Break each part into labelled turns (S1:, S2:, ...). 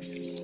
S1: Hey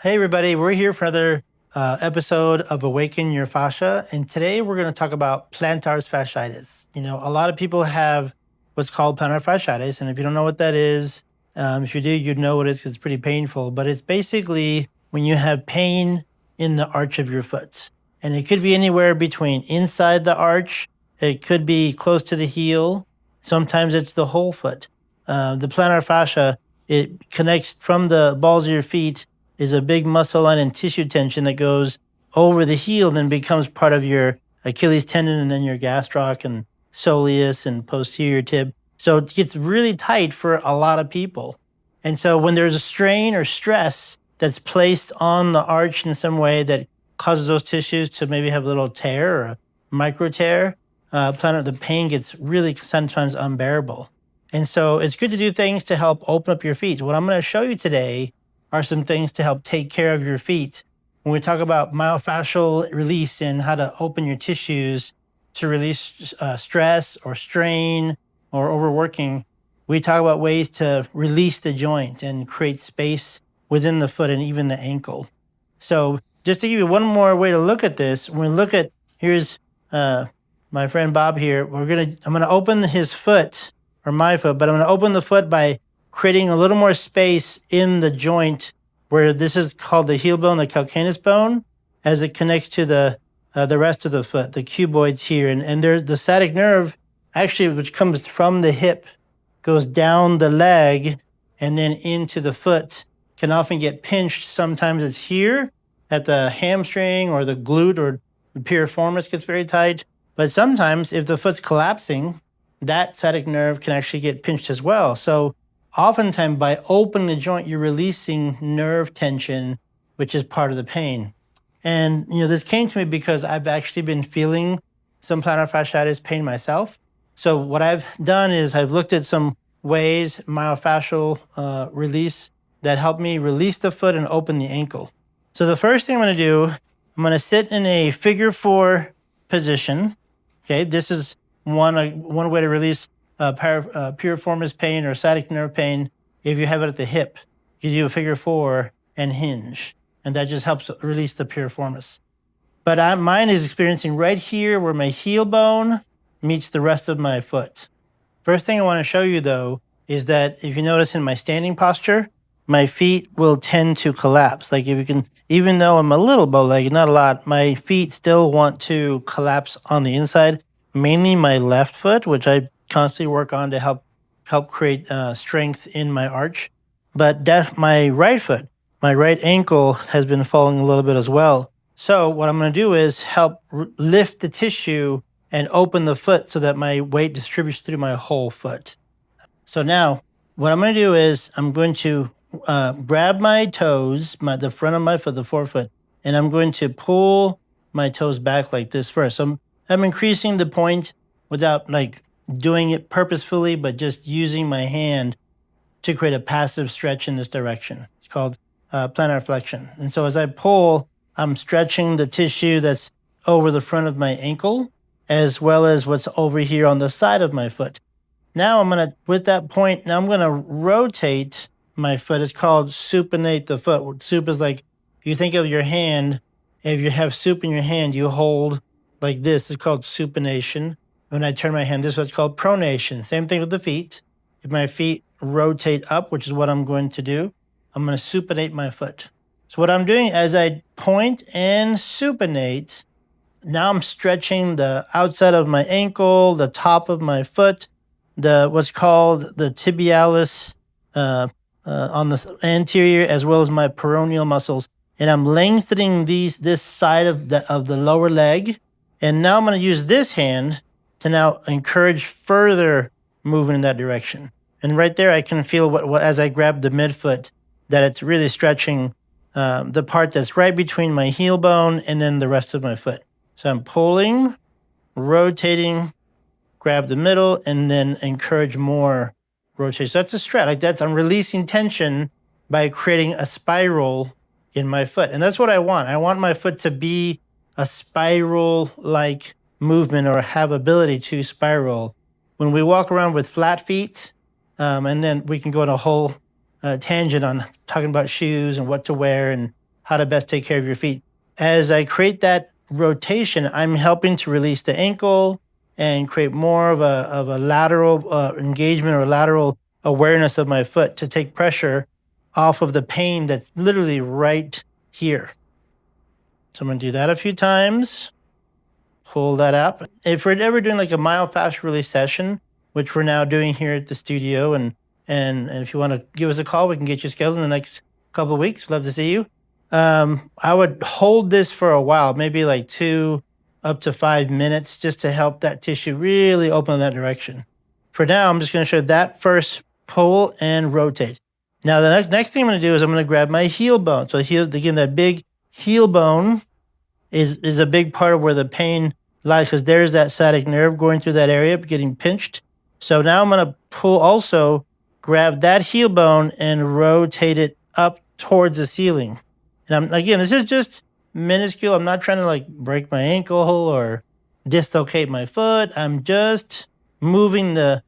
S1: everybody, we're here for another episode of Awaken Your Fascia, and today we're going to talk about plantar fasciitis. You know, a lot of people have what's called plantar fasciitis, and if you don't know what that is, if you do, you'd know what it is because it's pretty painful, but it's basically when you have pain in the arch of your foot. And it could be anywhere between inside the arch, it could be close to the heel, sometimes it's the whole foot. The plantar fascia, it connects from the balls of your feet, is a big muscle line and tissue tension that goes over the heel and then becomes part of your Achilles tendon and then your gastroc and soleus and posterior tib. So it gets really tight for a lot of people. And so when there's a strain or stress that's placed on the arch in some way that causes those tissues to maybe have a little tear or a micro tear, the pain gets really sometimes unbearable. And so it's good to do things to help open up your feet. What I'm going to show you today are some things to help take care of your feet. When we talk about myofascial release and how to open your tissues to release stress or strain or overworking, we talk about ways to release the joint and create space within the foot and even the ankle. So just to give you one more way to look at this, when we look at, here's my friend Bob here, I'm gonna open his foot, or my foot, but I'm gonna open the foot by creating a little more space in the joint where this is called the heel bone, the calcaneus bone, as it connects to the rest of the foot, the cuboids here. And there's the sciatic nerve, actually, which comes from the hip, goes down the leg and then into the foot, can often get pinched. Sometimes it's here at the hamstring or the glute or the piriformis gets very tight. But sometimes if the foot's collapsing, that sciatic nerve can actually get pinched as well. So oftentimes, by opening the joint, you're releasing nerve tension, which is part of the pain. And, you know, this came to me because I've actually been feeling some plantar fasciitis pain myself. So what I've done is I've looked at some ways, myofascial release, that help me release the foot and open the ankle. So the first thing I'm going to do, I'm going to sit in a figure 4 position. Okay, this is one way to release piriformis pain or sciatic nerve pain. If you have it at the hip, you do a figure 4 and hinge, and that just helps release the piriformis. But mine is experiencing right here where my heel bone meets the rest of my foot. First thing I want to show you though is that if you notice in my standing posture, my feet will tend to collapse. Like if you can, even though I'm a little bow-legged, not a lot, my feet still want to collapse on the inside, mainly my left foot, which I constantly work on to help create strength in my arch. But my right foot, my right ankle has been falling a little bit as well. So what I'm going to do is help lift the tissue and open the foot so that my weight distributes through my whole foot. So now what I'm going to do is I'm going to grab my toes, the front of my foot, the forefoot, and I'm going to pull my toes back like this first. So I'm increasing the point without like doing it purposefully, but just using my hand to create a passive stretch in this direction. It's called plantar flexion. And so as I pull, I'm stretching the tissue that's over the front of my ankle, as well as what's over here on the side of my foot. Now with that point, now I'm going to rotate my foot. It's called supinate the foot. Sup is like, if you think of your hand, if you have soup in your hand, you hold like this. It's called supination. When I turn my hand, this is what's called pronation. Same thing with the feet. If my feet rotate up, which is what I'm going to do, I'm going to supinate my foot. So what I'm doing as I point and supinate, now I'm stretching the outside of my ankle, the top of my foot, what's called the tibialis on the anterior, as well as my peroneal muscles. And I'm lengthening this side of the lower leg. And now I'm going to use this hand to now encourage further movement in that direction. And right there, I can feel as I grab the midfoot, that it's really stretching the part that's right between my heel bone and then the rest of my foot. So I'm pulling, rotating, grab the middle, and then encourage more rotation. So that's a stretch. I'm releasing tension by creating a spiral in my foot. And that's what I want. I want my foot to be a spiral-like movement or have ability to spiral. when we walk around with flat feet, and then we can go on a whole tangent on talking about shoes and what to wear and how to best take care of your feet. As I create that rotation, I'm helping to release the ankle and create more of a lateral engagement or lateral awareness of my foot to take pressure off of the pain that's literally right here. So I'm going to do that a few times. Pull that up. If we're ever doing like a myofascial release session, which we're now doing here at the studio, and if you want to give us a call, we can get you scheduled in the next couple of weeks. We'd love to see you. I would hold this for a while, maybe like 2 up to 5 minutes, just to help that tissue really open in that direction. For now, I'm just going to show that first pull and rotate. Now, the next thing I'm going to do is I'm going to grab my heel bone. So again, that big heel bone is a big part of where the pain lies, because there's that sciatic nerve going through that area, getting pinched. So now I'm going to grab that heel bone and rotate it up towards the ceiling. And again, this is just minuscule. I'm not trying to like break my ankle or dislocate my foot. I'm just moving the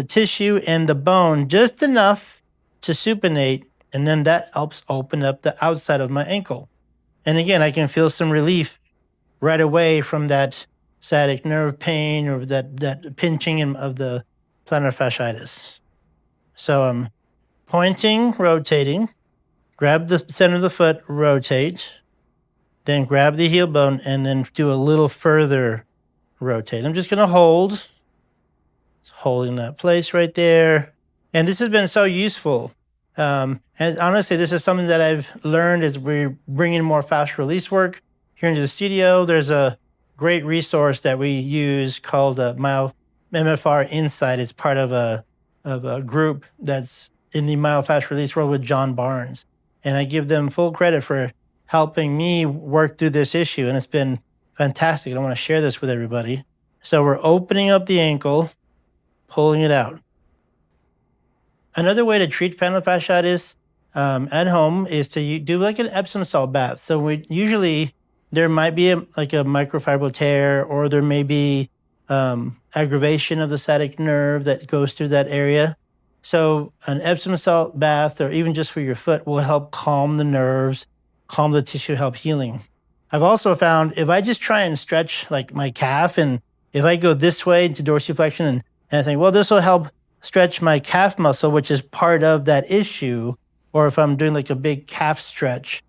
S1: tissue and the bone just enough to supinate, and then that helps open up the outside of my ankle. And again, I can feel some relief right away from that sciatic nerve pain or that pinching of the plantar fasciitis. So I'm pointing, rotating, grab the center of the foot, rotate, then grab the heel bone, and then do a little further rotate. I'm just going to holding that place right there. And this has been so useful. And honestly, this is something that I've learned as we're bringing more fascial release work here into the studio. There's a great resource that we use called MFR Insight. It's part of a group that's in the myofascial release world with John Barnes. And I give them full credit for helping me work through this issue. And it's been fantastic. I want to share this with everybody. So we're opening up the ankle, pulling it out. Another way to treat plantar fasciitis at home is to do like an Epsom salt bath. So there might be a microfibril tear, or there may be aggravation of the sciatic nerve that goes through that area. So an Epsom salt bath, or even just for your foot, will help calm the nerves, calm the tissue, help healing. I've also found if I just try and stretch like my calf, and if I go this way to dorsiflexion and I think, well, this will help stretch my calf muscle, which is part of that issue, or if I'm doing like a big calf stretch,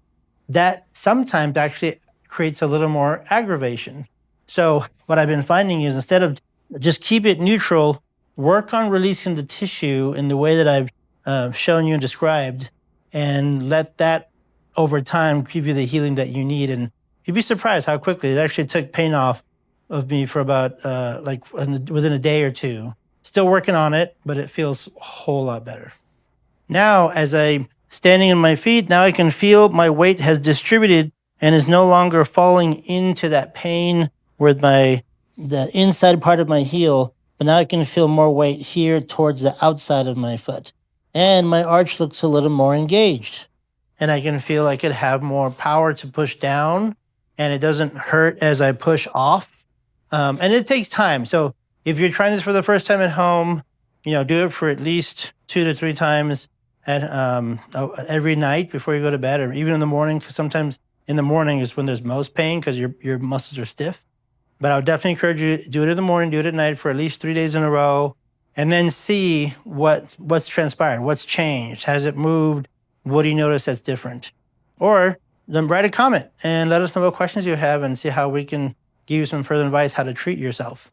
S1: that sometimes actually creates a little more aggravation. So what I've been finding is, instead of just keep it neutral, work on releasing the tissue in the way that I've shown you and described, and let that over time give you the healing that you need. And you'd be surprised how quickly it actually took pain off of me for about within a day or two. Still working on it, but it feels a whole lot better. Now, as I'm standing on my feet, now I can feel my weight has distributed and is no longer falling into that pain with the inside part of my heel, but now I can feel more weight here towards the outside of my foot. And my arch looks a little more engaged. And I can feel I could have more power to push down, and it doesn't hurt as I push off. And it takes time. So if you're trying this for the first time at home, do it for at least 2 to 3 times every night before you go to bed, or even in the morning, because sometimes in the morning is when there's most pain because your muscles are stiff. But I would definitely encourage you to do it in the morning, do it at night for at least 3 days in a row, and then see what's transpired, what's changed, has it moved, what do you notice that's different? Or then write a comment and let us know what questions you have, and see how we can give you some further advice how to treat yourself.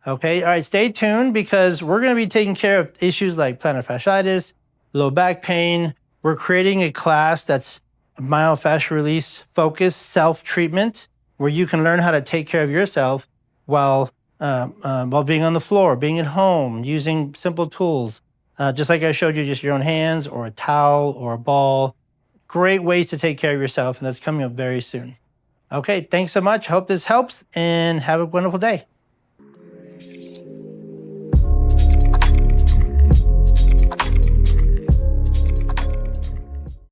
S1: Okay, all right, stay tuned, because we're going to be taking care of issues like plantar fasciitis, low back pain. We're creating a class that's myofascial release focused self-treatment, where you can learn how to take care of yourself while being on the floor, being at home, using simple tools, just like I showed you, just your own hands or a towel or a ball. Great ways to take care of yourself, and that's coming up very soon. Okay, thanks so much. Hope this helps, and have a wonderful day.